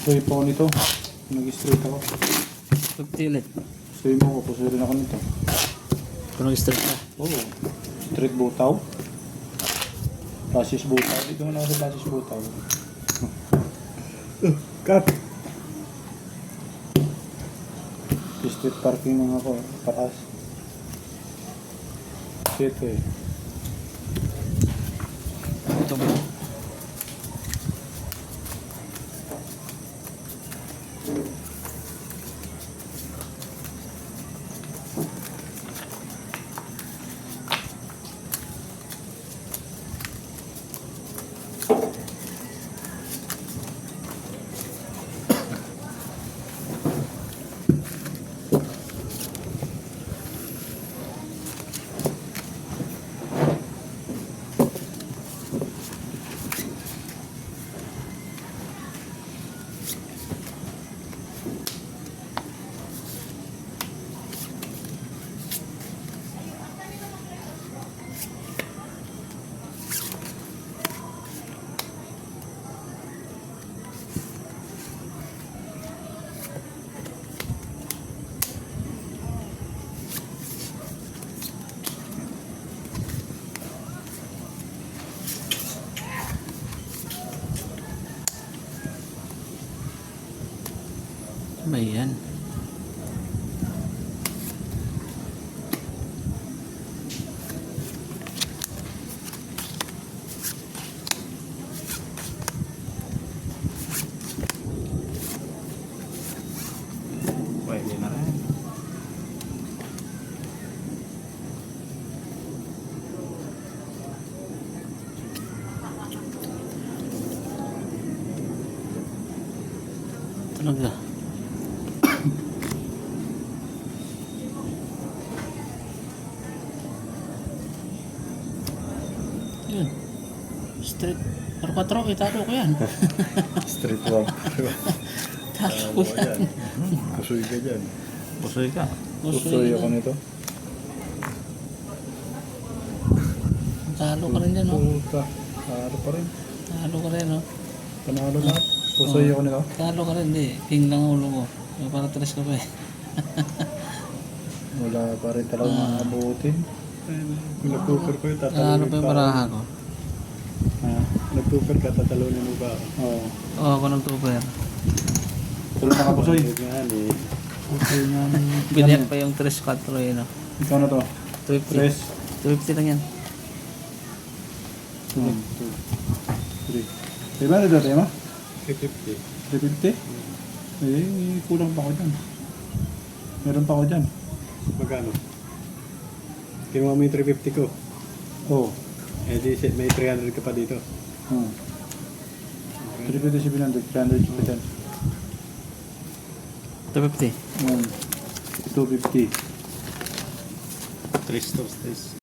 Pusoy po ako nito. Nag-straight ako. 50 ulit. Pusoy mo ako. Pusoy rin ako nito. Kung nag-start ka. Oo. Straight butaw. Basis butaw. Dito mo na ako sa basis butaw. Cut! Street parking mga ako. Patas. Shit eh. Ito ba? Ano ba yan? Pwede na rin. Talaga. Yun. Straight. Pero 4, italo ko yan. Street walk. Talo ko yan. Pusoy ka dyan. Pusoy ka. Pusoy ako nito. Talo ka rin dyan, no? Puta. Talo pa rin. Talo ka rin, no? Panalo na. Pusoy ako nito. Talo ka rin, di. King lang ang ulo mo. Para 3 ka pa eh. Wala pa rin talagang maabutin. Kung nag-poker ko yung Talo tatalunin pa yung pa. baraha ko. Ha? Nag-poker ka, tatalunin mo ba? Oo. Oo, ako ng tuber. Tuloy na ka pusoy. Yan eh. Pusoy nga. Biniyak pa yung 3-4 eh, no? Ikaw na to. 250. Tres. 250 lang yan. 1, 2, 3. Diba na dati ma? 350. 350? Eh, kulang pa ako dyan. Meron pa ako dyan. Magkano? Kinuha mo yung 350 ko. Oo. Eh di may 300 ka pa dito. 350, 700, 300 pa dyan. 250. 250. 3 stores.